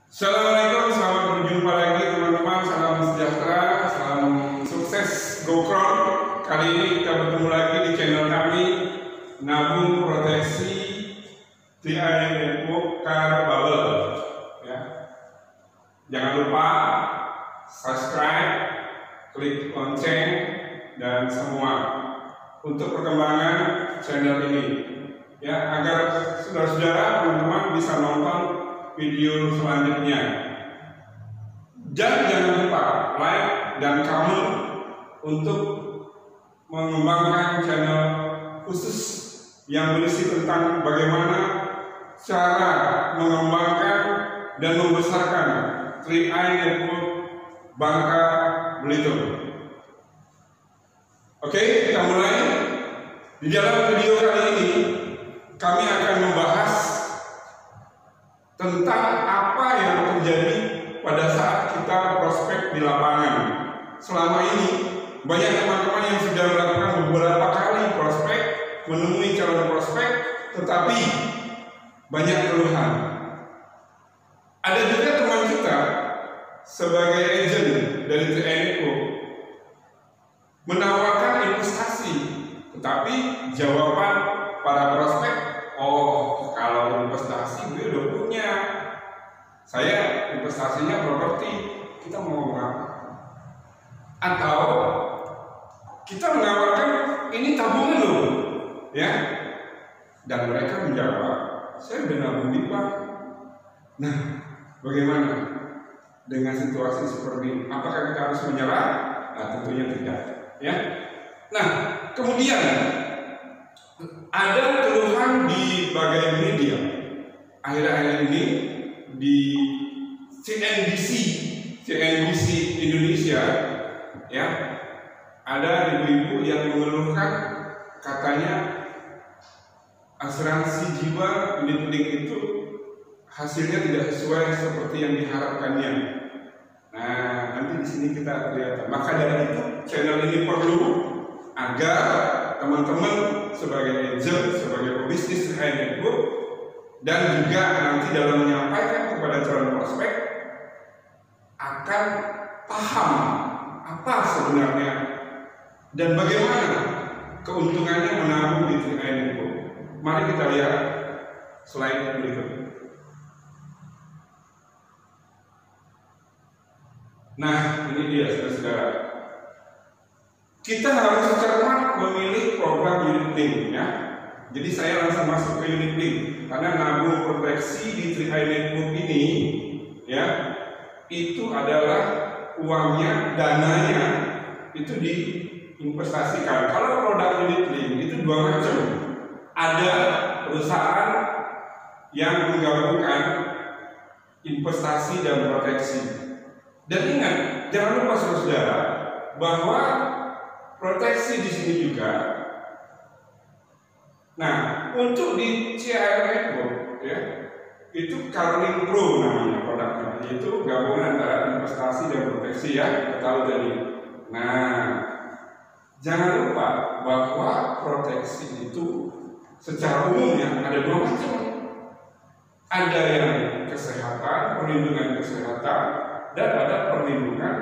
Assalamualaikum, selamat berjumpa lagi teman-teman. Salam sejahtera, salam sukses GoCron. Kali ini kita bertemu lagi di channel kami, Nabung Proteksi TI Network Car Bubble. Ya. Jangan lupa subscribe, klik lonceng dan semua untuk perkembangan channel ini. Ya, agar saudara-saudara teman-teman bisa nonton video selanjutnya. Dan jangan lupa like dan comment untuk mengembangkan channel khusus yang berisi tentang bagaimana cara mengembangkan dan membesarkan 3i Network Bangka Belitung. Oke, kita mulai. Di dalam video kali ini kami akan membahas tentang apa yang terjadi pada saat kita prospek di lapangan. Selama ini banyak teman-teman yang sudah melakukan beberapa kali prospek, menemui calon prospek, tetapi banyak keluhan. Ada juga teman kita sebagai agent dari TI Network menawarkan investasi, tetapi jawaban para prospek, oh kalau investasi gue udah punya, saya investasinya properti, kita mau ngomong apa? Atau kita menawarkan ini tabungan loh, ya? Dan mereka menjawab, saya udah nabung di bank. Nah, bagaimana dengan situasi seperti ini? Apakah kita harus menyerah? Nah, tentunya tidak, ya. Nah, kemudian ada keluhan di bagian media akhir-akhir ini di CNBC Indonesia, ya, ada ibu-ibu yang mengeluhkan katanya asuransi jiwa unit-link itu hasilnya tidak sesuai seperti yang diharapkannya. Nah, nanti di sini kita lihat. Maka dari itu channel ini perlu agar teman-teman sebagai agent, sebagai pebisnis TI Network, dan juga nanti dalam menyampaikan kepada calon prospek akan paham apa sebenarnya dan bagaimana keuntungannya menabung di TI Network. Mari kita lihat slide berikut. Nah, ini dia saudara-saudara. Kita harus cermat memilih program unit link, ya. Jadi saya langsung masuk ke unit link karena nabung proteksi di TI Network ini, ya, itu adalah uangnya, dananya itu diinvestasikan. Kalau produk unit link itu dua macam. Ada perusahaan yang menggabungkan investasi dan proteksi. Dan ingat, jangan lupa saudara bahwa proteksi di sini juga. Nah, untuk di CR Network, ya, itu Carling Pro namanya produknya, yaitu gabungan antara investasi dan proteksi, ya, kita tahu tadi. Nah, jangan lupa bahwa proteksi itu secara umumnya ada dua macam. Ada yang kesehatan, perlindungan kesehatan, dan ada perlindungan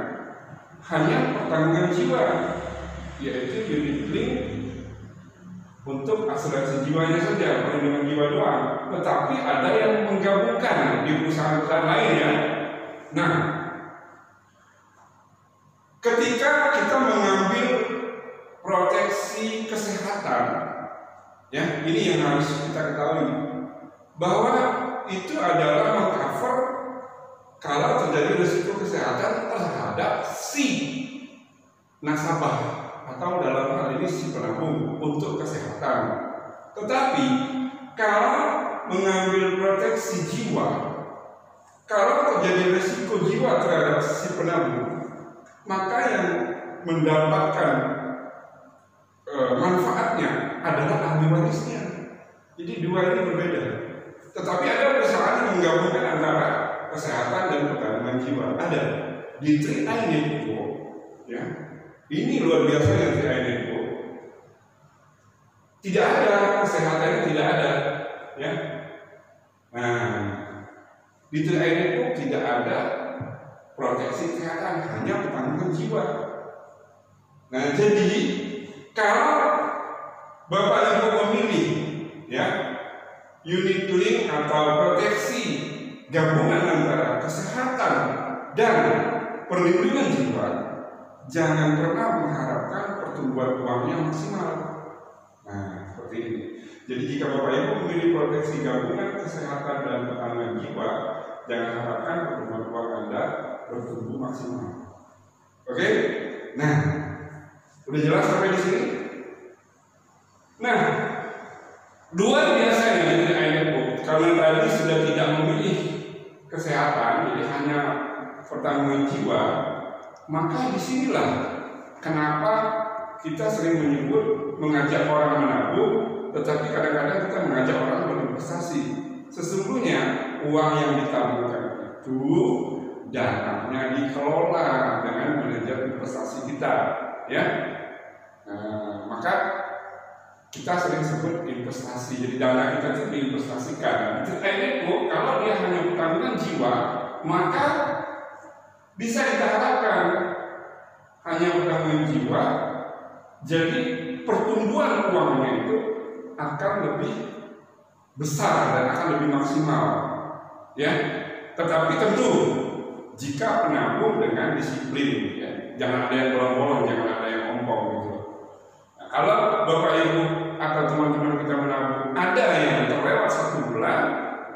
hanya pertanggungan jiwa, yaitu unit link untuk asuransi jiwanya saja, perlindungan jiwa doang. Tetapi ada yang menggabungkan di perusahaan-perusahaan lain, ya. Nah, ketika kita mengambil proteksi kesehatan, ya, ini yang harus kita ketahui bahwa itu adalah mengcover kalau terjadi risiko kesehatan terhadap si nasabah atau dalam hal ini si penabung untuk kesehatan. Tetapi kalau mengambil proteksi jiwa, kalau terjadi risiko jiwa terhadap si penabung, maka yang mendapatkan manfaatnya adalah ahli warisnya. Jadi dua ini berbeda. Tetapi ada perusahaan yang menggabungkan antara kesehatan dan pertanggungan jiwa. Ada di TI Network, ya. Ini luar biasa yang TI Network. Tidak ada kesehatannya, tidak ada, ya. Nah, Di TNI tidak ada proteksi kesehatan, hanya pertanggungan jiwa. Nah, jadi kalau Bapak Ibu memilih ya unit link atau proteksi gabungan antara kesehatan dan perlindungan jiwa, jangan pernah mengharapkan pertumbuhan uangnya maksimal. Nah, seperti ini. Jadi jika Bapak Ibu memilih proteksi gabungan kesehatan dan pertahanan jiwa, jangan harapkan pertumbuhan uang Anda bertumbuh maksimal. Oke? Nah, udah jelas sampai di sini? Nah, luar biasanya dari INFO, karena tadi sudah tidak memilih kesehatan, jadi hanya pertanggungan jiwa, maka disinilah kenapa kita sering menyebut mengajak orang menabung, tetapi kadang-kadang kita mengajak orang berinvestasi. Sesungguhnya uang yang ditabungkan itu dananya dikelola dengan manajer investasi kita, ya. Maka kita sering sebut investasi. Jadi dana kita itu diinvestasikan. Itu kalau dia hanya pertanggungan jiwa, maka bisa kita harapkan hanya pertanggungan jiwa, jadi pertumbuhan uangnya itu akan lebih besar dan akan lebih maksimal, ya. Tetapi tentu jika penabung dengan disiplin, ya, jangan ada yang bolong-bolong, jangan ada yang ompong gitu. Nah, kalau Bapak Ibu atau teman-teman kita menabung, ada yang terlewat 1 bulan,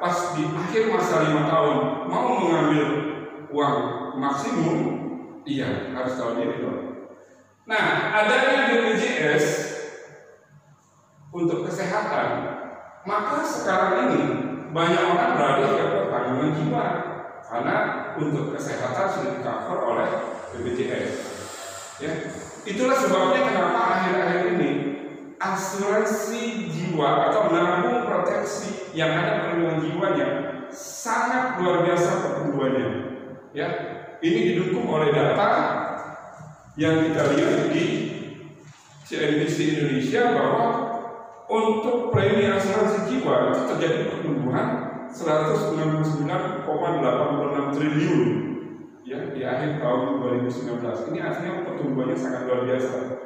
pas di akhir masa 5 tahun mau mengambil uang maksimum, iya harus tahu diri dong. Nah, adanya BPJS untuk kesehatan, maka sekarang ini banyak orang beralih ke pertanggungan jiwa karena untuk kesehatan sudah di-cover oleh BPJS. Ya, itulah sebabnya kenapa akhir-akhir ini asuransi jiwa atau menabung proteksi yang ada perlindungan jiwanya sangat luar biasa pertumbuhannya. Ya, ini didukung oleh data yang kita lihat di CNBC Indonesia bahwa untuk premi asuransi jiwa itu terjadi pertumbuhan 199,86 triliun ya di akhir tahun 2019. Ini artinya pertumbuhannya sangat luar biasa.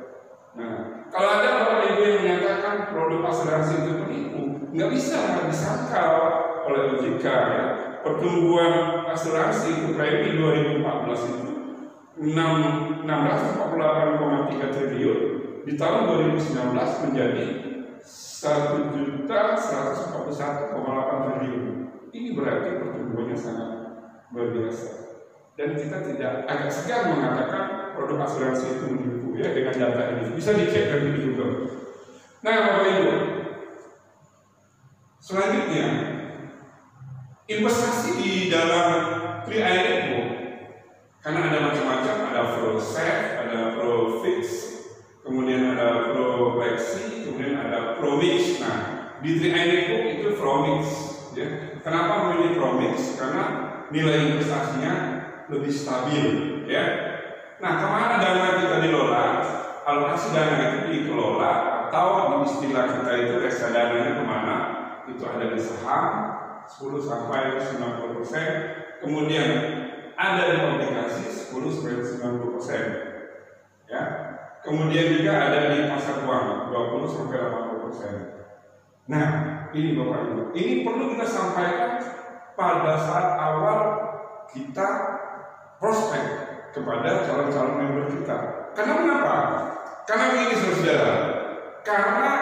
Nah, kalau ada Bapak Ibu yang menyatakan produk asuransi itu penipu, nggak bisa disangkal oleh OJK ya. Pertumbuhan asuransi itu premi 2014 itu 648,3 triliun, di tahun 2019 menjadi 1.141,8 triliun. Ini berarti pertumbuhannya sangat luar biasa. Dan kita tidak agak segan mengatakan produk asuransi itu menipu ya dengan data ini. Bisa dicek dari Google. Nah, Bapak Ibu, selanjutnya investasi di dalam Tri-INFO karena ada macam-macam, ada ProSafe, ada ProFix, kemudian ada ProFlexi, kemudian ada ProMix. Nah, di Tri-INFO itu ProMix ya. Kenapa memilih ProMix? Karena nilai investasinya lebih stabil ya. Nah, kemana dana kita dikelola? Alokasi dana itu dikelola atau di istilah kita itu reksadana kemana? Itu ada di saham 10-90%, kemudian ada di obligasi 10-90%, ya. Kemudian juga ada di pasar uang 20-80%. Nah, ini Bapak Ibu, ini perlu kita sampaikan pada saat awal kita prospek kepada calon-calon member kita. Karena kenapa? Karena begini saudara, karena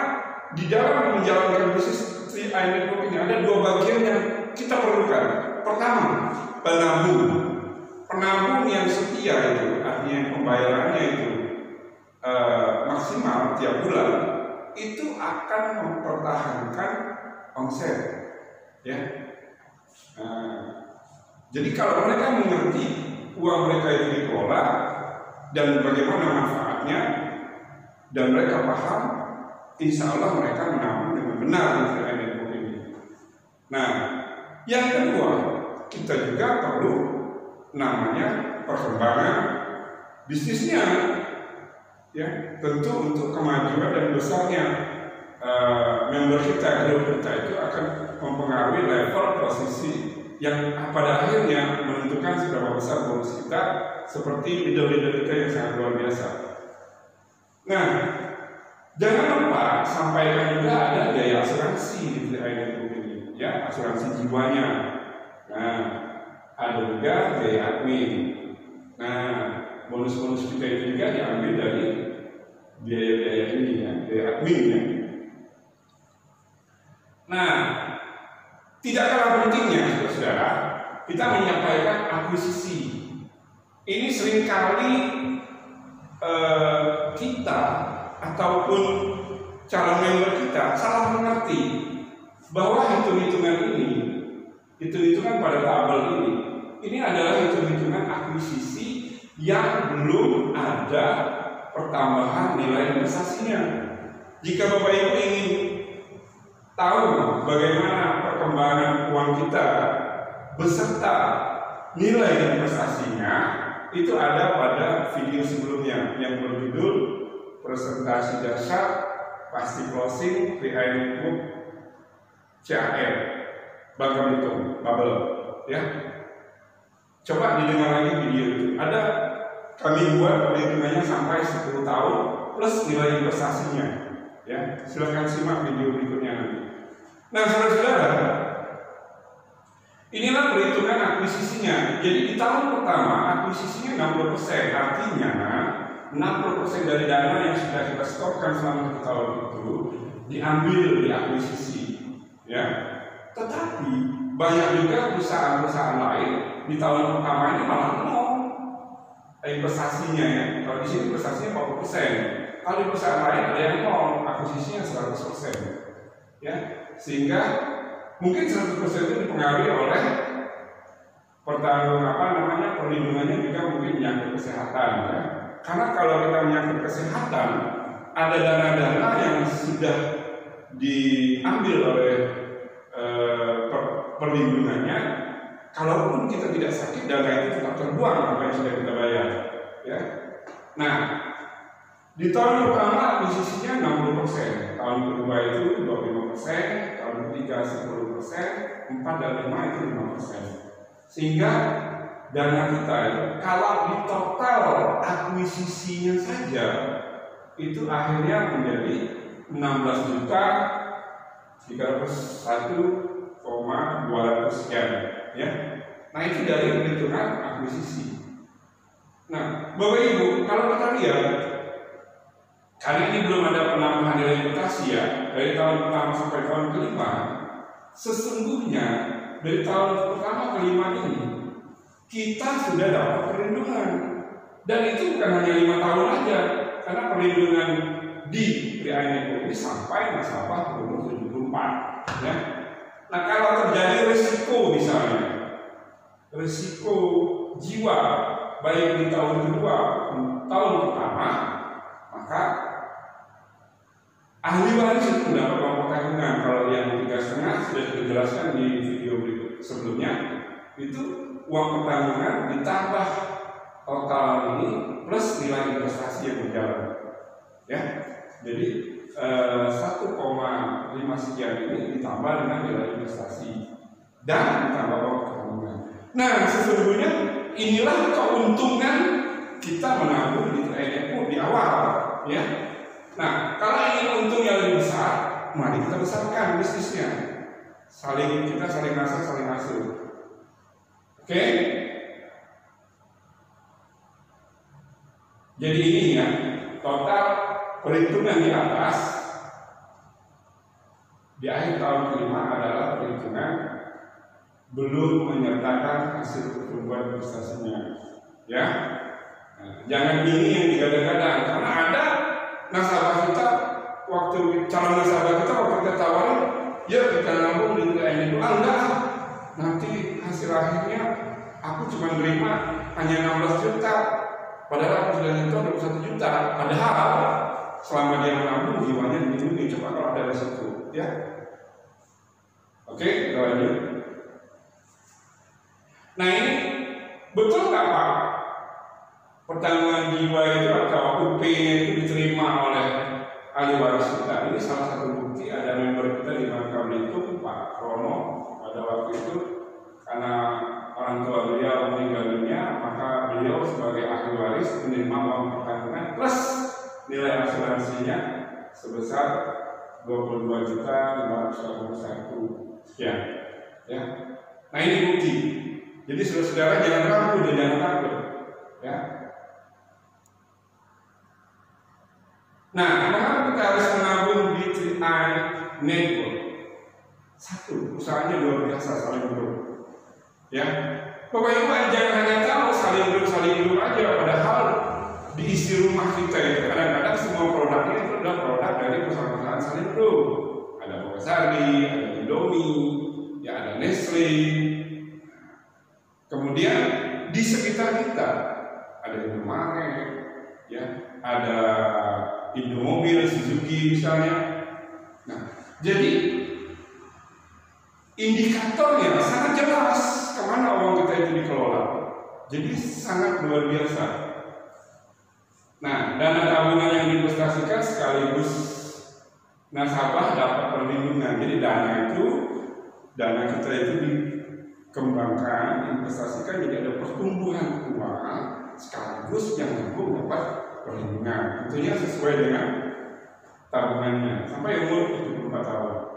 di dalam menjalankan bisnis Tri-INFO ini ada 2 bagian yang kita perlukan. Pertama, penabung yang setia itu, artinya pembayarannya itu maksimal tiap bulan, itu akan mempertahankan omset, ya. Jadi kalau mereka mengerti uang mereka itu dikelola dan bagaimana manfaatnya, dan mereka paham, insya Allah mereka menabung dengan benar di Tri-INFO ini. Nah, yang kedua, kita juga perlu namanya perkembangan bisnisnya, ya. Tentu untuk kemajuan dan besarnya member kita, grup kita itu akan mempengaruhi level posisi yang pada akhirnya menentukan seberapa besar bonus kita, seperti leader-leader kita yang sangat luar biasa. Nah, jangan lupa sampaikan juga ada biaya asuransi di PIN ini, ya, asuransi jiwanya. Nah, ada juga biaya admin. Nah, bonus-bonus kita itu juga diambil dari biaya-biaya ini, ya, biaya admin, ya. Nah, tidak kalah pentingnya, saudara, kita menyampaikan akuisisi. Ini seringkali kita ataupun calon member kita salah mengerti bahwa hitung-hitungan pada tabel ini adalah hitung-hitungan akuisisi yang belum ada pertambahan nilai investasinya. Jika Bapak Ibu ingin tahu bagaimana perkembangan uang kita beserta nilai investasinya, itu ada pada video sebelumnya yang berjudul presentasi dasar pasti closing PIN Book CAR Bangka Belitung Bubble, ya. Coba didengar lagi video itu. Ada kami buat perhitungannya sampai 10 tahun plus nilai investasinya, ya. Silahkan simak video berikutnya nanti. Nah, saudara-saudara, inilah perhitungan akuisisinya. Jadi di tahun pertama akuisisinya 60%, artinya 60% dari dana yang sudah kita stokkan selama 1 tahun itu diambil di akuisisi, ya. Tetapi banyak juga perusahaan-perusahaan lain di tahun pertama ini malah nol investasinya, ya. Kalau di sini investasinya 40%, kalau di perusahaan lain ada yang nol, akuisisinya 100%, ya. Sehingga mungkin 100% itu dipengaruhi oleh perlindungannya juga mungkin menyangkut kesehatan, ya. Karena kalau kita menyangkut kesehatan, ada dana-dana yang sudah diambil oleh perlindungannya. Kalaupun kita tidak sakit, dana itu tetap terbuang apa yang sudah kita bayar, ya. Nah, di tahun pertama akuisisinya 60%, tahun kedua itu 25%, tahun ketiga 10%, 4 dan 5 itu 5%. Sehingga dana kita itu kalau di total akuisisinya saja itu akhirnya menjadi 16.301,200 sekian, ya. Nah, itu dari perhitungan akuisisi. Nah, Bapak Ibu, kalau kita lihat, karena ini belum ada penambahan nilai investasi, ya, dari tahun pertama sampai tahun kelima, sesungguhnya dari tahun pertama ke 5 ini kita sudah dapat perlindungan, dan itu bukan hanya 5 tahun aja, karena perlindungan di PIN ini sampai nasabah umur 74, ya. Nah, kalau terjadi risiko, misalnya risiko jiwa baik di tahun kedua tahun pertama, maka ahli waris itu mendapat uang tanggungan. Kalau yang 3,5 sudah dijelaskan di video berikut sebelumnya, itu uang pertanggungan ditambah total ini plus nilai investasi yang berjalan, ya. Jadi 1,5 sekian ini ditambah dengan nilai investasi dan ditambah uang pertanggungan. Nah, sesungguhnya inilah keuntungan kita menabung di PIN di awal, ya. Nah, kalau ingin untung yang lebih besar, mari kita besarkan bisnisnya. Kita saling asuh. Oke? Jadi ini, ya, total perhitungan di atas di akhir tahun kelima adalah perhitungan belum menyertakan hasil pertumbuhan investasinya, ya. Nah, jangan ini yang digadang-gadang, karena ada nasabah kita calon nasabah kita waktu kita tawarin, ya kita nabung di PIN itu, enggak, nanti hasil akhirnya aku cuma nerima hanya 16 juta, padahal aku sudah nyentuh 21 juta, padahal selama dia menabung jiwanya dilindungi. Coba kalau ada resiko, ya. Oke, kita lanjut. Nah, ini betul nggak, Pak? Pertanggungan jiwa itu atau UP itu diterima oleh ahli waris kita. Ini salah satu bukti ada member kita di Bangka Belitung, Pak Rono, pada waktu itu karena orang tua beliau meninggal dunia, maka beliau sebagai ahli waris menerima uang pertanggungan plus nilai asuransinya sebesar 22.581 sekian. Ya. Nah ini bukti. Jadi saudara-saudara jangan ragu dan jangan takut. Ya. Nah, mengapa kita harus menabung di 3i Network? Satu, usahanya luar biasa, saling grup. Ya, Bapak Ibu jangan hanya tahu saling grup aja, padahal di isi rumah kita itu kadang-kadang semua produknya itu adalah produk dari perusahaan-perusahaan saling grup. Ada Pokesari, ada Indomie, ya ada Nestle. Kemudian di sekitar kita ada Indomaret, ya ada Indomobil, Suzuki misalnya. Nah, jadi indikatornya sangat jelas kemana uang kita itu dikelola. Jadi sangat luar biasa. Nah, dana tabungan yang diinvestasikan sekaligus nasabah dapat perlindungan. Jadi dana kita itu dikembangkan, diinvestasikan, jadi ada pertumbuhan uang sekaligus yang mampu dapat perlindungan. Tentunya sesuai dengan tabungannya sampai umur 74 tahun.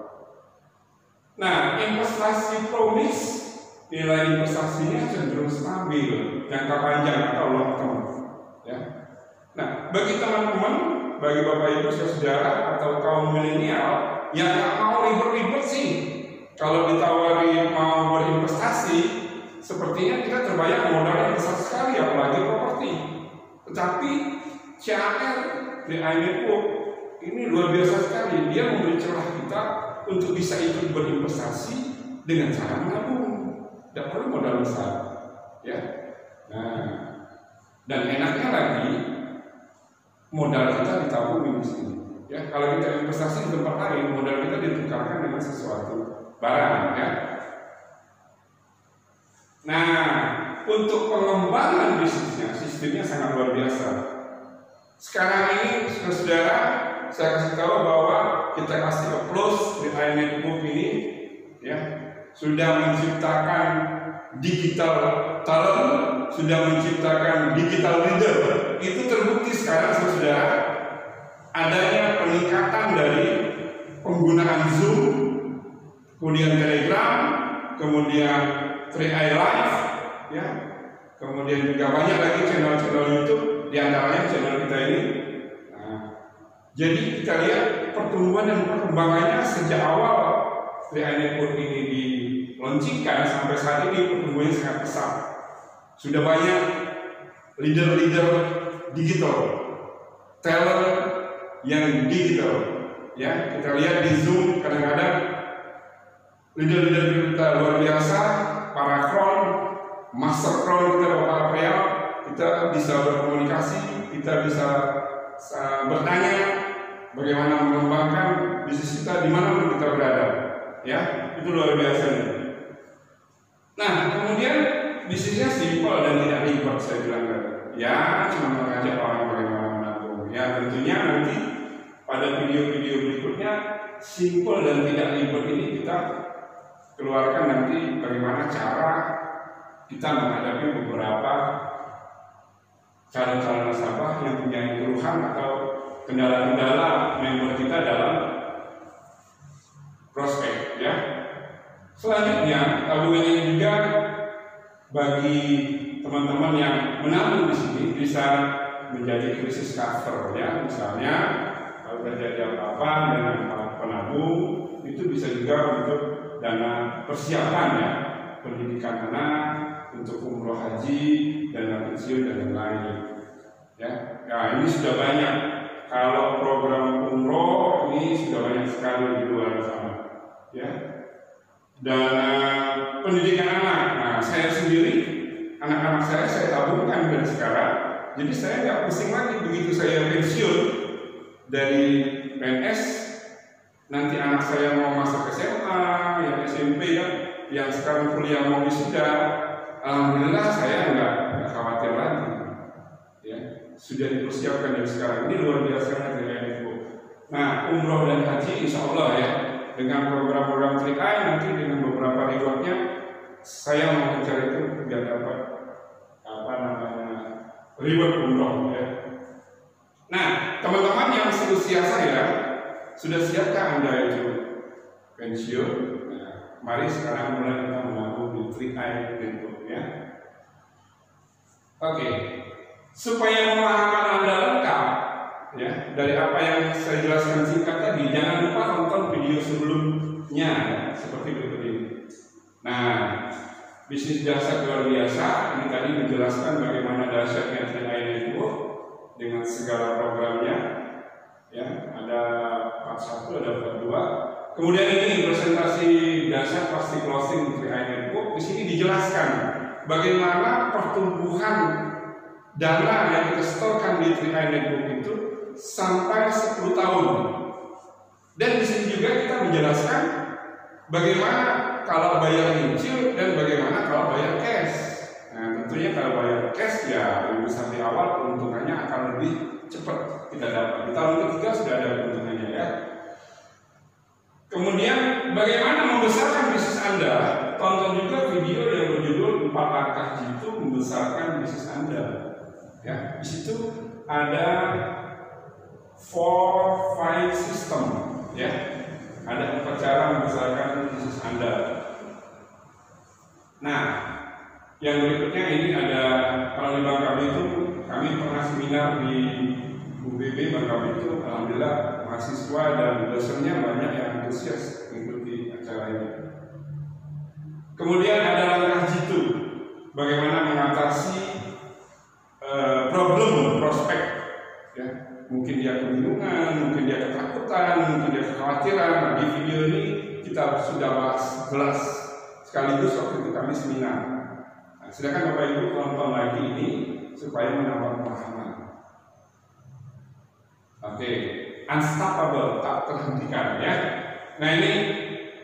Nah, investasi promis nilai investasinya cenderung stabil, jangka panjang atau long term. Ya. Nah, bagi teman-teman, bagi Bapak Ibu saudara atau kaum milenial yang nggak mau ribet-ribet sih, kalau ditawari mau berinvestasi, sepertinya kita terbayang modalnya besar sekali, apalagi properti. Tetapi CAR di Network ini luar biasa sekali. Dia memberi celah kita untuk bisa ikut berinvestasi dengan cara menabung. Tidak perlu modal besar, ya. Nah, dan enaknya lagi modal kita ditabung di sini. Ya, kalau kita investasi di tempat lain, modal kita ditukarkan dengan sesuatu barang, ya. Nah, untuk pengembangan bisnisnya, sistemnya sangat luar biasa. Sekarang ini, saudara, saya kasih tahu bahwa kita kasih applause di 3i Network ini, ya, sudah menciptakan digital talent, sudah menciptakan digital leader. Itu terbukti sekarang, saudara, adanya peningkatan dari penggunaan Zoom, kemudian Telegram, kemudian 3i Live, ya, kemudian juga banyak lagi channel-channel YouTube, diantaranya channel kita ini. Nah, jadi kita lihat pertumbuhan dan perkembangannya sejak awal 3i Network ini diluncurkan sampai saat ini pertumbuhannya sangat pesat. Sudah banyak leader-leader digital, talent yang digital, ya. Kita lihat di Zoom kadang-kadang leader-leader kita luar biasa, para kron, master kron kita, Bapak April, kita bisa berkomunikasi, kita bisa bertanya bagaimana mengembangkan bisnis kita dimanapun kita berada, ya. Itu luar biasa nih. Nah, kemudian bisnisnya simpel dan tidak ribet, saya bilang tadi. Ya, cuma mengajak orang bagaimana menabung. Ya, tentunya nanti pada video-video berikutnya simpel dan tidak ribet ini kita keluarkan nanti bagaimana cara kita menghadapi beberapa calon-calon nasabah yang punya keluhan atau kendala-kendala member kita dalam prospek, ya. Selanjutnya, tabungan ini juga bagi teman-teman yang menabung di sini bisa menjadi krisis cover, ya. Misalnya kalau terjadi apa-apa dengan penabung, itu bisa juga untuk dana persiapan, ya, pendidikan anak, untuk umroh haji, dana pensiun dan lain-lain, ya. Nah, ini sudah banyak. Kalau program umroh ini sudah banyak sekali di luar sana, ya. Dana pendidikan anak. Nah, saya sendiri, anak-anak saya tabungkan dari sekarang. Jadi saya nggak pusing lagi begitu saya pensiun dari PNS. Nanti anak saya mau masuk SMA, yang SMP, ya, yang sekarang kuliah mau wisuda. Alhamdulillah saya nggak khawatir lagi, ya. Sudah dipersiapkan dari sekarang. Ini luar biasa dengan itu. Nah, umroh dan haji insya Allah, ya, dengan program-program 3i nanti dengan beberapa rewardnya saya mau mencari itu biar dapat reward umroh ya. Nah, teman-teman yang seusia saya, sudah siapkah Anda itu pensiun? Nah, mari sekarang mulai kita menabung di 3i Network ya. Oke, supaya pemahaman Anda lengkap ya, dari apa yang saya jelaskan singkat tadi, jangan lupa tonton video sebelumnya ya, seperti berikut ini. Nah, bisnis jasa luar biasa ini tadi menjelaskan bagaimana dahsyatnya 3i Network dengan segala programnya ya, ada part 1, ada part 2. Kemudian ini presentasi dasar pasti closing 3i Network. Di sini dijelaskan bagaimana pertumbuhan dana yang kita setorkan di 3i Network itu sampai 10 tahun. Dan di sini juga kita menjelaskan bagaimana kalau bayar nyicil dan bagaimana kalau bayar cash. Nah, tentunya kalau bayar cash ya lebih besar di awal, keuntungannya akan lebih cepat kita dapat. Di tahun ketiga sudah ada keuntungannya ya. Kemudian bagaimana membesarkan bisnis Anda? Tonton juga video yang berjudul 4 langkah jitu membesarkan bisnis Anda. Ya, di situ ada 4-5 system ya. Ada 4 cara membesarkan bisnis Anda. Nah, yang berikutnya ini ada, kalau di Bangka Belitung kami pernah seminar di UBB Bangka Belitung. Alhamdulillah mahasiswa dan dosennya banyak yang antusias mengikuti acara ini. Kemudian ada langkah jitu, bagaimana mengatasi problem prospek ya. Mungkin dia kebingungan, mungkin dia ketakutan, mungkin dia kekhawatiran. Nah, di video ini kita sudah bahas jelas sekaligus waktu itu kami seminar. Nah, silakan Bapak Ibu tonton lagi ini supaya menambah pemahaman. Oke, unstoppable, tak terhentikan ya. Nah, ini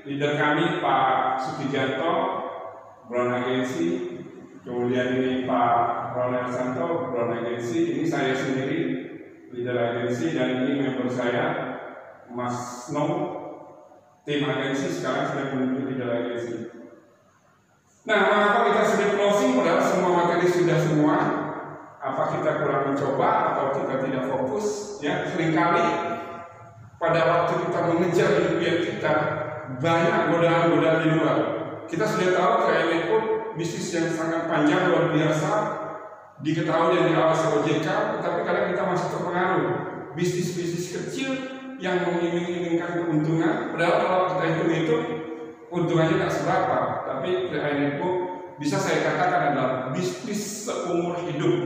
leader kami Pak Sukijanto, Brown Agency. Kemudian ini Pak Ronald Santo, Brown Agency. Ini saya sendiri, leader agensi, dan ini member saya Mas No, tim agensi sekarang sudah menuju leader agensi. Nah, mengapa kita sudah closing padahal semua materi sudah semua? Apa kita kurang mencoba atau kita tidak fokus? Ya, seringkali pada waktu kita mengejar impian kita banyak godaan-godaan di luar. Kita sudah tahu 3i Network bisnis yang sangat panjang luar biasa, diketahui dan diawasi OJK, tetapi kadang kita masih terpengaruh bisnis-bisnis kecil yang mengiming-imingkan keuntungan, padahal kalau kita hitung-hitung keuntungannya tak seberapa. Tapi 3i Network bisa saya katakan adalah bisnis seumur hidup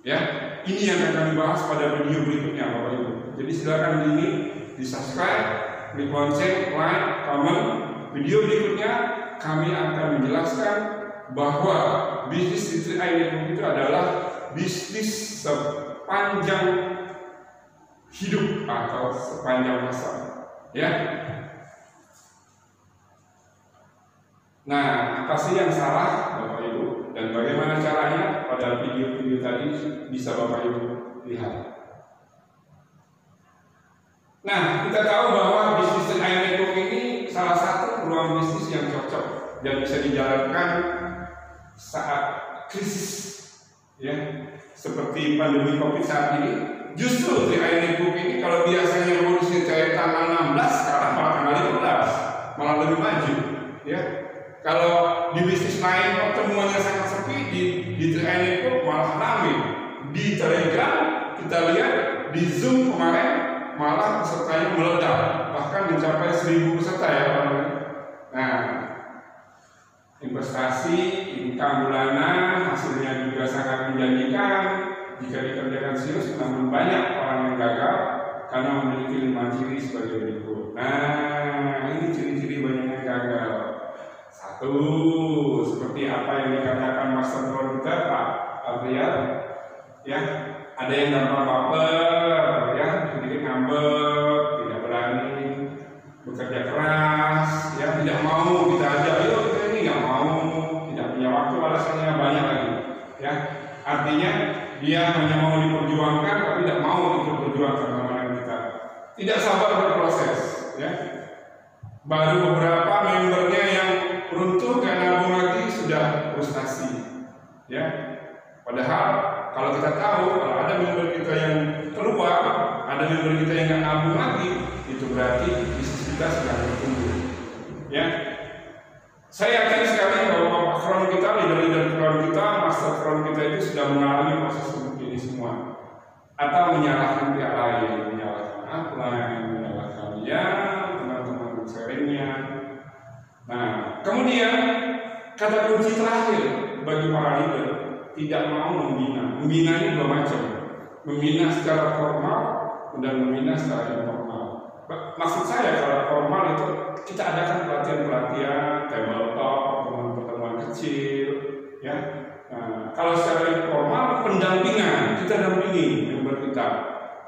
ya. Ini yang akan kami bahas pada video berikutnya Bapak Ibu. Jadi silakan ini di subscribe, klik lonceng, like, comment. Video berikutnya kami akan menjelaskan bahwa bisnis di 3i Network itu adalah bisnis sepanjang hidup atau sepanjang masa ya. Nah, apa sih yang salah Bapak Ibu dan bagaimana caranya? Pada video-video tadi bisa Bapak Ibu lihat. Nah, kita tahu bahwa bisnis 3i Network ini salah satu peluang bisnis yang cocok dan bisa dijalankan saat krisis ya, seperti pandemi Covid saat ini. Justru 3i Network ini kalau biasanya revolusi cair tanggal 16, sekarang malah tanggal 15, malah lebih maju ya. Kalau di bisnis lain pertemuannya sangat sepi, di 3i Network malah ramai. Di Telegram kita lihat, di Zoom kemarin malah pesertanya meledak, bahkan mencapai 1000 peserta ya Pak. Nah, investasi, income bulanan, hasilnya juga sangat menjanjikan jika dikerjakan serius, namun banyak orang yang gagal karena memiliki 5 ciri sebagai berikut. Nah, ini ciri-ciri banyak yang gagal. 1, seperti apa yang dikatakan master pro kita Pak Adrian ya, ada yang gampang baper ya, sedikit ngambek, tidak berani bekerja keras ya, tidak mau kita ajak, ayo kita ini nggak mau, tidak punya waktu, alasannya banyak lagi ya. Artinya dia hanya mau diperjuangkan tapi tidak mau ikut berjuang sama kita, tidak sabar berproses ya. Baru beberapa membernya yang runtuh karena nabung lagi sudah frustasi, ya. Padahal kalau kita tahu kalau ada member kita yang keluar, ada member kita yang nggak nabung lagi, itu berarti bisnis kita sedang bertumbuh, ya. Saya yakin sekali bahwa front kita, leader-leader front kita, master front kita itu sudah mengalami proses ini semua, atau menyalahkan pihak lain, menyalahkan upline, menyalahkan ya teman-teman sharingnya. Nah, kemudian kata kunci terakhir bagi para leader, tidak mau membina. Membina ini dua macam, membina secara formal dan membina secara informal. Maksud saya kalau formal itu kita adakan pelatihan-pelatihan, table talk, pertemuan-pertemuan kecil, ya. Nah, kalau secara informal pendampingan, kita dampingi member kita.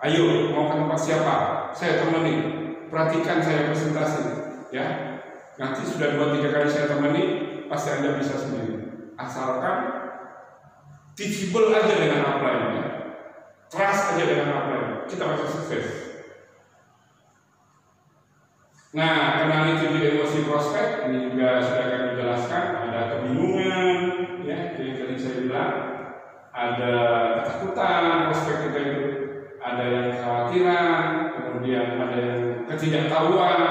Ayo, mau ke tempat siapa? Saya temani. Perhatikan saya presentasi, ya. Nanti sudah 2-3 kali saya temani, pasti Anda bisa sendiri. Asalkan teachable aja dengan upline, ya. Trust aja dengan upline, kita pasti sukses. Nah, kenali titik emosi prospek ini juga sudah kami jelaskan. Ada kebingungan, ya, yang tadi saya bilang. Ada ketakutan prospek kita itu, ada yang kekhawatiran, kemudian ada yang ketidaktahuan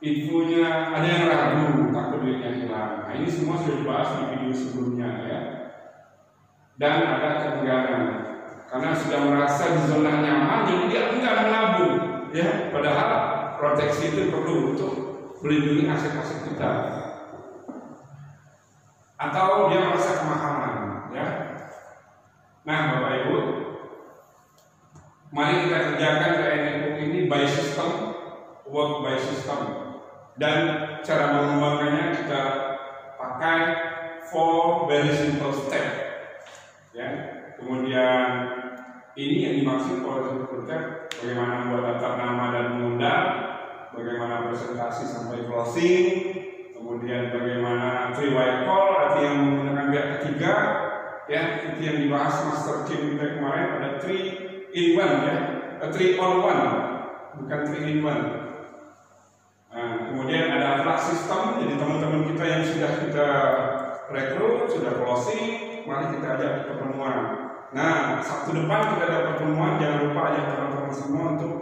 infonya, ada yang ragu, takut duitnya hilang. Nah, ini semua sudah dibahas di video sebelumnya, ya. Dan ada keengganan, karena sudah merasa di zona nyaman, jadi dia enggan menabung, ya. Padahal proteksi itu perlu untuk melindungi aset-aset kita. Atau dia merasa kemahalan, ya. Nah, Bapak Ibu, mari kita kerjakan TNI ini by system, work by system, dan cara mengembangkannya kita pakai 4 very simple step, ya. Kemudian ini yang dimaksud oleh simple step, bagaimana membuat daftar nama dan mengundang, bagaimana presentasi sampai closing, kemudian bagaimana 3-way call, artinya menggunakan pihak ketiga, ya. Itu yang dibahas master team kita kemarin, ada 3-in-1, ya, 3-on-1, bukan 3-in-1. Nah, kemudian ada flag system, jadi teman-teman kita yang sudah kita rekrut, sudah closing, mari kita ajak pertemuan. Nah, Sabtu depan kita ada pertemuan, jangan lupa ajak teman-teman semua untuk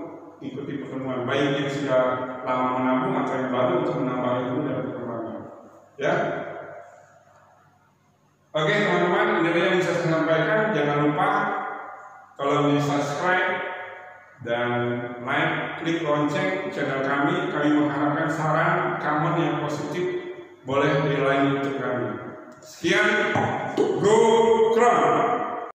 ikuti pertemuan, baik yang sudah lama menabung atau yang baru untuk menambah ilmu dan perkembangan, ya. Oke teman-teman, ini yang bisa saya sampaikan. Jangan lupa kalau di subscribe dan like, klik lonceng channel kami. Kami mengharapkan saran, comment yang positif boleh di line YouTube kami. Sekian, go!